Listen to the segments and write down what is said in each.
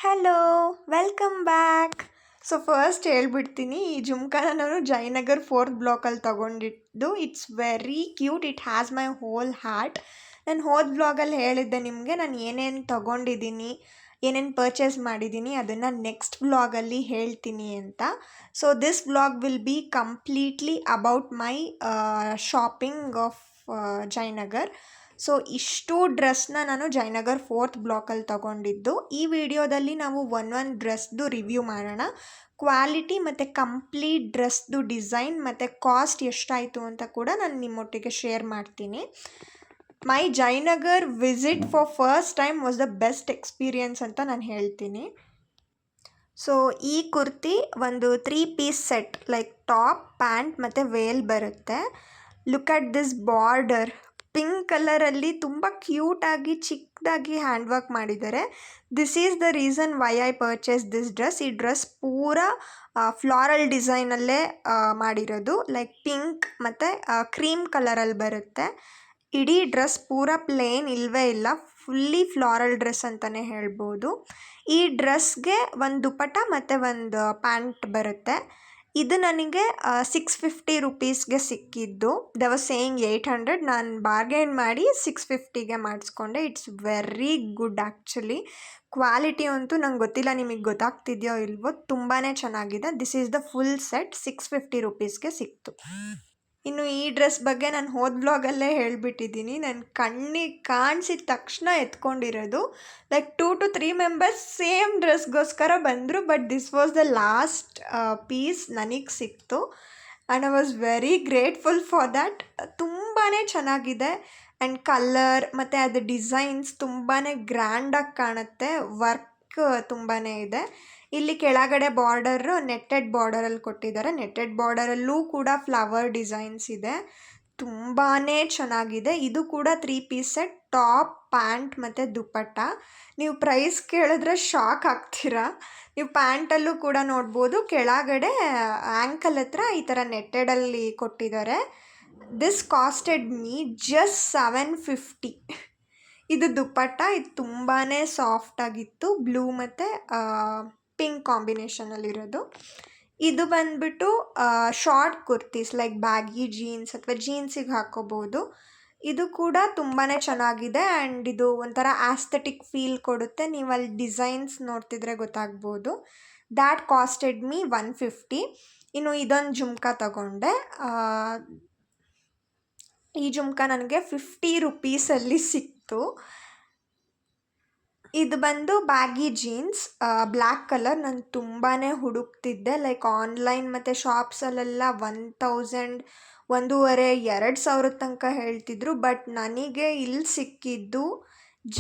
Hello, welcome back. So first ಹೇಳ್ಬಿಡ್ತೀನಿ, ಈ ಜುಮ್ಕಾನ ನಾನು ಜಯನಗರ್ 4th ಬ್ಲಾಕಲ್ಲಿ ತೊಗೊಂಡಿದ್ದು. It's very cute, it has my whole heart. ನಾನು ಹೋದ ಬ್ಲಾಗಲ್ಲಿ ಹೇಳಿದ್ದೆ ನಿಮಗೆ ನಾನು ಏನೇನು ತೊಗೊಂಡಿದ್ದೀನಿ, ಏನೇನು ಪರ್ಚೇಸ್ ಮಾಡಿದ್ದೀನಿ, ಅದನ್ನು ನೆಕ್ಸ್ಟ್ ಬ್ಲಾಗಲ್ಲಿ ಹೇಳ್ತೀನಿ ಅಂತ. So this blog will be completely about my shopping of Jayanagar. So ಇಷ್ಟು ಡ್ರೆಸ್ನ ನಾನು ಜಯನಗರ್ 4th ಬ್ಲಾಕಲ್ಲಿ ತೊಗೊಂಡಿದ್ದು. ಈ ವಿಡಿಯೋದಲ್ಲಿ ನಾವು ಒಂದೊಂದು ಡ್ರೆಸ್ದು ರಿವ್ಯೂ ಮಾಡೋಣ. ಕ್ವಾಲಿಟಿ ಮತ್ತು ಕಂಪ್ಲೀಟ್ ಡ್ರೆಸ್ದು ಡಿಸೈನ್ ಮತ್ತು ಕಾಸ್ಟ್ ಎಷ್ಟಾಯಿತು ಅಂತ ಕೂಡ ನಾನು ನಿಮ್ಮೊಟ್ಟಿಗೆ ಶೇರ್ ಮಾಡ್ತೀನಿ. My Jayanagar visit for first time was the best experience ಅಂತ ನಾನು ಹೇಳ್ತೀನಿ. ಸೊ ಈ ಕುರ್ತಿ ಒಂದು 3 piece set, like top, pant ಮತ್ತು ವೇಲ್ ಬರುತ್ತೆ. Look at this border, pink ಕಲರಲ್ಲಿ ತುಂಬ ಕ್ಯೂಟಾಗಿ ಚಿಕ್ಕದಾಗಿ ಹ್ಯಾಂಡ್ ವರ್ಕ್ ಮಾಡಿದ್ದಾರೆ. This is the reason why I purchase this dress. ಈ ಡ್ರೆಸ್ ಪೂರ ಫ್ಲಾರಲ್ ಡಿಸೈನಲ್ಲೇ ಮಾಡಿರೋದು, ಲೈಕ್ ಪಿಂಕ್ ಮತ್ತು ಕ್ರೀಮ್ ಕಲರಲ್ಲಿ ಬರುತ್ತೆ. ಇಡೀ ಡ್ರೆಸ್ ಪೂರ ಪ್ಲೇನ್ ಇಲ್ಲವೇ ಇಲ್ಲ, ಫುಲ್ಲಿ ಫ್ಲಾರಲ್ ಡ್ರೆಸ್ ಅಂತಲೇ ಹೇಳ್ಬೋದು. ಈ ಡ್ರೆಸ್ಗೆ ಒಂದು ದುಪಟ್ಟ ಮತ್ತು ಒಂದು ಪ್ಯಾಂಟ್ ಬರುತ್ತೆ. ಇದು ನನಗೆ 650 ರುಪೀಸ್ಗೆ ಸಿಕ್ಕಿದ್ದು. ದೆ ವಾಸ್ ಸೇಯಿಂಗ್ 800, ನಾನು ಬಾರ್ಗೇನ್ ಮಾಡಿ 650ಗೆ ಮಾಡಿಸ್ಕೊಂಡೆ. It's very good actually. Quality ಅಂತೂ ನಂಗೆ ಗೊತ್ತಿಲ್ಲ ನಿಮಗೆ ಗೊತ್ತಾಗ್ತಿದೆಯೋ ಇಲ್ವೋ, ತುಂಬಾ ಚೆನ್ನಾಗಿದೆ. This is the full set, 650 ರುಪೀಸ್ಗೆ ಸಿಕ್ತು. ಇನ್ನು ಈ ಡ್ರೆಸ್ ಬಗ್ಗೆ ನಾನು ಹೋದ ಬ್ಲಾಗಲ್ಲೇ ಹೇಳಿಬಿಟ್ಟಿದ್ದೀನಿ. ನನ್ನ ಕಣ್ಣಿಗೆ ಕಾಣಿಸಿದ ತಕ್ಷಣ ಎತ್ಕೊಂಡಿರೋದು. ಲೈಕ್ 2 to 3 ಮೆಂಬರ್ಸ್ ಸೇಮ್ ಡ್ರೆಸ್ಗೋಸ್ಕರ ಬಂದರು, but this was the last piece ನನಗೆ ಸಿಕ್ತು. And I was very grateful for that. ತುಂಬಾ ಚೆನ್ನಾಗಿದೆ. ಆ್ಯಂಡ್ ಕಲರ್ ಮತ್ತು ಅದು ಡಿಸೈನ್ಸ್ ತುಂಬಾ ಗ್ರ್ಯಾಂಡಾಗಿ ಕಾಣುತ್ತೆ. ವರ್ಕ್ ತುಂಬಾ ಇದೆ. ಇಲ್ಲಿ ಕೆಳಗಡೆ ಬಾರ್ಡರು ನೆಟ್ಟೆಡ್ ಬಾರ್ಡರಲ್ಲಿ ಕೊಟ್ಟಿದ್ದಾರೆ. ನೆಟ್ಟೆಡ್ ಬಾರ್ಡರಲ್ಲೂ ಕೂಡ ಫ್ಲವರ್ ಡಿಸೈನ್ಸ್ ಇದೆ. ತುಂಬಾ ಚೆನ್ನಾಗಿದೆ. ಇದು ಕೂಡ 3 ಪೀಸ್ ಸೆಟ್, ಟಾಪ್, ಪ್ಯಾಂಟ್ ಮತ್ತು ದುಪಟ್ಟ. ನೀವು ಪ್ರೈಸ್ ಕೇಳಿದ್ರೆ ಶಾಕ್ ಆಗ್ತೀರಾ. ನೀವು ಪ್ಯಾಂಟಲ್ಲೂ ಕೂಡ ನೋಡ್ಬೋದು, ಕೆಳಗಡೆ ಆ್ಯಂಕಲ್ ಹತ್ರ ಈ ಥರ ನೆಟ್ಟೆಡಲ್ಲಿ ಕೊಟ್ಟಿದ್ದಾರೆ. This costed me just 750. ಇದು ದುಪಟ್ಟ, ಇದು ತುಂಬಾ ಸಾಫ್ಟಾಗಿತ್ತು, ಬ್ಲೂ ಮತ್ತು ಪಿಂಕ್ ಕಾಂಬಿನೇಷನಲ್ಲಿರೋದು. ಇದು ಬಂದ್ಬಿಟ್ಟು short kurtis, like baggy jeans ಅಥವಾ ಜೀನ್ಸಿಗೆ ಹಾಕೋಬೋದು. ಇದು ಕೂಡ ತುಂಬಾ ಚೆನ್ನಾಗಿದೆ. ಆ್ಯಂಡ್ ಇದು ಒಂಥರ ಆಸ್ಥೆಟಿಕ್ ಫೀಲ್ ಕೊಡುತ್ತೆ. ನೀವು ಅಲ್ಲಿ ಡಿಸೈನ್ಸ್ ನೋಡ್ತಿದ್ರೆ ಗೊತ್ತಾಗ್ಬೋದು. That costed me 150. ಇನ್ನು ಇದೊಂದು ಜುಮ್ಕಾ ತಗೊಂಡೆ. ಈ ಜುಮ್ಕಾ ನನಗೆ 50 ರುಪೀಸಲ್ಲಿ ಸಿಕ್ತು. ಇದು ಬಂದು ಬ್ಯಾಗಿ ಜೀನ್ಸ್, ಬ್ಲ್ಯಾಕ್ ಕಲರ್. ನಾನು ತುಂಬಾ ಹುಡುಕ್ತಿದ್ದೆ, ಲೈಕ್ ಆನ್ಲೈನ್ ಮತ್ತು ಶಾಪ್ಸಲ್ಲೆಲ್ಲ 1000, 1500-2000 ತನಕ ಹೇಳ್ತಿದ್ರು. ಬಟ್ ನನಗೆ ಇಲ್ಲಿ ಸಿಕ್ಕಿದ್ದು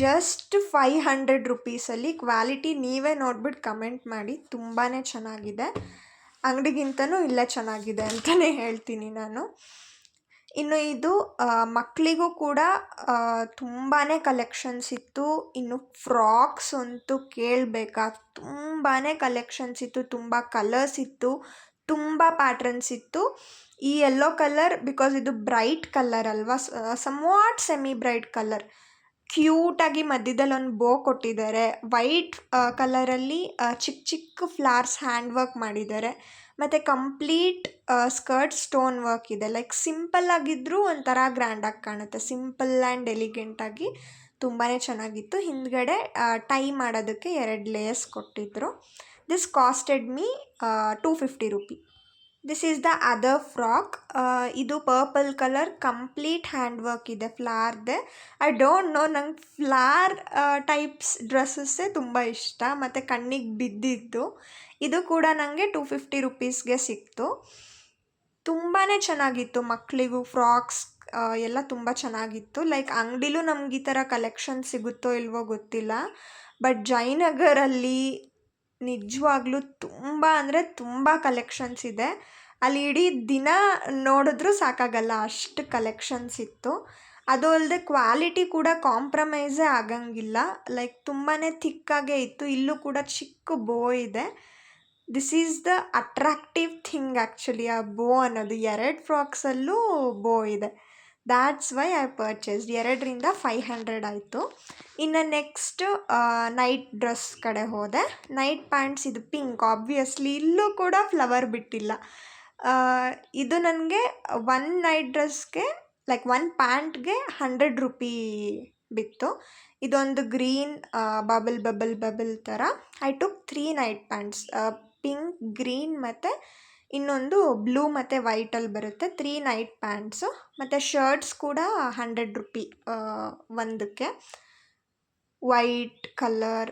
ಜಸ್ಟ್ 500 ರುಪೀಸಲ್ಲಿ. ಕ್ವಾಲಿಟಿ ನೀವೇ ನೋಡ್ಬಿಟ್ಟು ಕಮೆಂಟ್ ಮಾಡಿ, ತುಂಬಾ ಚೆನ್ನಾಗಿದೆ. ಅಂಗಡಿಗಿಂತನೂ ಇಲ್ಲೇ ಚೆನ್ನಾಗಿದೆ ಅಂತಲೇ ಹೇಳ್ತೀನಿ ನಾನು. ಇನ್ನು ಇದು ಮಕ್ಕಳಿಗೂ ಕೂಡ ತುಂಬಾ ಕಲೆಕ್ಷನ್ಸ್ ಇತ್ತು. ಇನ್ನು ಫ್ರಾಕ್ಸ್ ಅಂತೂ ಕೇಳಬೇಕಾ, ತುಂಬಾ ಕಲೆಕ್ಷನ್ಸ್ ಇತ್ತು, ತುಂಬ ಕಲರ್ಸ್ ಇತ್ತು, ತುಂಬ ಪ್ಯಾಟ್ರನ್ಸ್ ಇತ್ತು. ಈ ಯೆಲ್ಲೋ ಕಲರ್, ಬಿಕಾಸ್ ಇದು ಬ್ರೈಟ್ ಕಲರ್ ಅಲ್ವಾ, ಸಮ್ವಾಟ್ ಸೆಮಿ ಬ್ರೈಟ್ ಕಲರ್, ಕ್ಯೂಟಾಗಿ ಮಧ್ಯದಲ್ಲಿ ಒಂದು ಬೋ ಕೊಟ್ಟಿದ್ದಾರೆ. ವೈಟ್ ಕಲರಲ್ಲಿ ಚಿಕ್ಕ ಚಿಕ್ಕ ಫ್ಲವರ್ಸ್ ಹ್ಯಾಂಡ್ ವರ್ಕ್ ಮಾಡಿದ್ದಾರೆ. ಮತ್ತು ಕಂಪ್ಲೀಟ್ ಸ್ಕರ್ಟ್ ಸ್ಟೋನ್ ವರ್ಕ್ ಇದೆ. ಲೈಕ್ ಸಿಂಪಲ್ ಆಗಿದ್ದರೂ ಒಂಥರ ಗ್ರ್ಯಾಂಡಾಗಿ ಕಾಣುತ್ತೆ. ಸಿಂಪಲ್ ಆ್ಯಂಡ್ ಎಲಿಗೆಂಟಾಗಿ ತುಂಬಾ ಚೆನ್ನಾಗಿತ್ತು. ಹಿಂದ್ಗಡೆ ಟೈ ಮಾಡೋದಕ್ಕೆ 2 ಲೇಯರ್ಸ್ ಕೊಟ್ಟಿದ್ದರು. This costed me 250 rupee. This is the other frock. ಇದು purple colour, complete hand work ಇದೆ, ಫ್ಲಾರ್ದೆ. ಐ ಡೋಂಟ್ ನೋ, ನಂಗೆ ಫ್ಲಾರ್ ಟೈಪ್ಸ್ ಡ್ರೆಸ್ಸಸ್ಸೇ ತುಂಬ ಇಷ್ಟ ಮತ್ತು ಕಣ್ಣಿಗೆ ಬಿದ್ದಿದ್ದು. ಇದು ಕೂಡ ನನಗೆ 250 ರುಪೀಸ್ಗೆ ಸಿಕ್ತು. ತುಂಬಾ ಚೆನ್ನಾಗಿತ್ತು. ಮಕ್ಕಳಿಗೂ ಫ್ರಾಕ್ಸ್ ಎಲ್ಲ ತುಂಬ ಚೆನ್ನಾಗಿತ್ತು. ಲೈಕ್ ಅಂಗಡಿಲೂ ನಮ್ಗೆ ಈ ಥರ ಕಲೆಕ್ಷನ್ ಸಿಗುತ್ತೋ ಇಲ್ವೋ ಗೊತ್ತಿಲ್ಲ, ಬಟ್ ಜಯನಗರಲ್ಲಿ ನಿಜವಾಗ್ಲೂ ತುಂಬ ಅಂದರೆ ತುಂಬ ಕಲೆಕ್ಷನ್ಸ್ ಇದೆ. ಅಲ್ಲಿ ಇಡೀ ದಿನ ನೋಡಿದ್ರೂ ಸಾಕಾಗಲ್ಲ, ಅಷ್ಟು ಕಲೆಕ್ಷನ್ಸ್ ಇತ್ತು. ಅದು ಅಲ್ಲದೆ ಕ್ವಾಲಿಟಿ ಕೂಡ ಕಾಂಪ್ರಮೈಸೇ ಆಗಂಗಿಲ್ಲ. ಲೈಕ್ ತುಂಬಾ ಥಿಕ್ಕಾಗೇ ಇತ್ತು. ಇಲ್ಲೂ ಕೂಡ ಚಿಕ್ಕ ಬೋ ಇದೆ. This is the attractive thing actually, ಆ ಬೋ ಅನ್ನೋದು. 2 ಫ್ರಾಕ್ಸಲ್ಲೂ ಬೋ ಇದೆ. That's why I purchased. 2ರಿಂದ 500 ಆಯಿತು. ಇನ್ನು ನೆಕ್ಸ್ಟ್ ನೈಟ್ ಡ್ರೆಸ್ ಕಡೆ ಹೋದೆ. ನೈಟ್ ಪ್ಯಾಂಟ್ಸ್ ಇದು ಪಿಂಕ್, ಆಬ್ವಿಯಸ್ಲಿ ಇಲ್ಲೂ ಕೂಡ ಫ್ಲವರ್ ಬಿಟ್ಟಿಲ್ಲ. ಇದು ನನಗೆ ಒನ್ ನೈಟ್ ಡ್ರೆಸ್ಗೆ ಲೈಕ್ ಒನ್ ಪ್ಯಾಂಟ್ಗೆ 100 ರೂಪೀ ಬಿತ್ತು. ಇದೊಂದು ಗ್ರೀನ್ ಬಬಲ್ ಬಬಲ್ ಬಬಲ್ ಥರ. I took 3 night pants, pink, green ಮತ್ತು ಇನ್ನೊಂದು ಬ್ಲೂ ಮತ್ತು ವೈಟಲ್ಲಿ ಬರುತ್ತೆ. 3 ನೈಟ್ ಪ್ಯಾಂಟ್ಸು ಮತ್ತು ಶರ್ಟ್ಸ್ ಕೂಡ 100 ರೂಪಿ ಒಂದಕ್ಕೆ. White colour,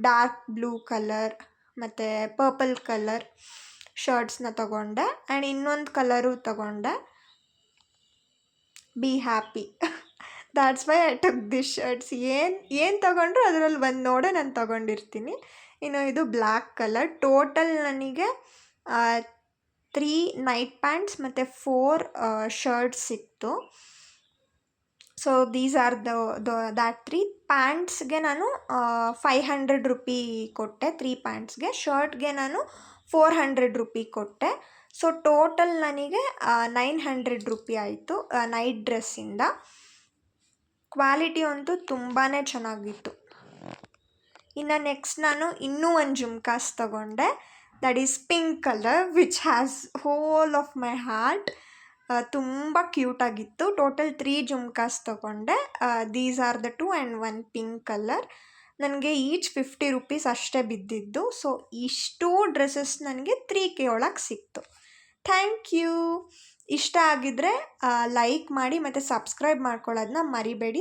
dark blue colour ಮತ್ತು ಪರ್ಪಲ್ ಕಲರ್ ಶರ್ಟ್ಸ್ನ ತಗೊಂಡೆ. ಆ್ಯಂಡ್ ಇನ್ನೊಂದು ಕಲರು ತಗೊಂಡೆ. Be happy. That's why I took this shirts. ಏನು ತಗೊಂಡ್ರು ಅದರಲ್ಲಿ ಒಂದು ನೋಡೇ ನಾನು ತಗೊಂಡಿರ್ತೀನಿ. ಇನ್ನು ಇದು ಬ್ಲ್ಯಾಕ್ ಕಲರ್. ಟೋಟಲ್ ನನಗೆ 3 ನೈಟ್ ಪ್ಯಾಂಟ್ಸ್ ಮತ್ತು 4 ಶರ್ಟ್ಸ್ ಸಿಕ್ತು. ಸೊ ದೀಸ್ ಆರ್ ದ್ಯಾಟ್ 3 ಪ್ಯಾಂಟ್ಸ್ಗೆ ನಾನು 500 ರೂಪಿ ಕೊಟ್ಟೆ. 3 ಪ್ಯಾಂಟ್ಸ್ಗೆ. ಶರ್ಟ್ಗೆ ನಾನು 400 ರೂಪಿ ಕೊಟ್ಟೆ. ಸೊ ಟೋಟಲ್ ನನಗೆ 900 ರೂಪಿ ಆಯಿತು ನೈಟ್ ಡ್ರೆಸ್ಸಿಂದ. ಕ್ವಾಲಿಟಿ ಅಂತೂ ತುಂಬಾ ಚೆನ್ನಾಗಿತ್ತು. ಇನ್ನು ನೆಕ್ಸ್ಟ್ ನಾನು ಇನ್ನೂ ಒಂದು ಜುಮ್ಕಾಸ್ ತಗೊಂಡೆ. That is pink colour which has whole of my heart. ತುಂಬ ಕ್ಯೂಟಾಗಿತ್ತು. ಟೋಟಲ್ 3 ಜುಮ್ಕಾಸ್ ತಗೊಂಡೆ. These are the 2 and 1 pink colour. ನನಗೆ ಈಚ್ 50 ರೂಪೀಸ್ ಅಷ್ಟೇ ಬಿದ್ದಿದ್ದು. ಸೊ ಇಷ್ಟೂ ಡ್ರೆಸ್ಸಸ್ ನನಗೆ 3K ಒಳಗೆ ಸಿಕ್ತು. Thank you. ಇಷ್ಟ ಆಗಿದ್ದರೆ ಲೈಕ್ ಮಾಡಿ ಮತ್ತು ಸಬ್ಸ್ಕ್ರೈಬ್ ಮಾಡ್ಕೊಳ್ಳೋದನ್ನ ಮರಿಬೇಡಿ.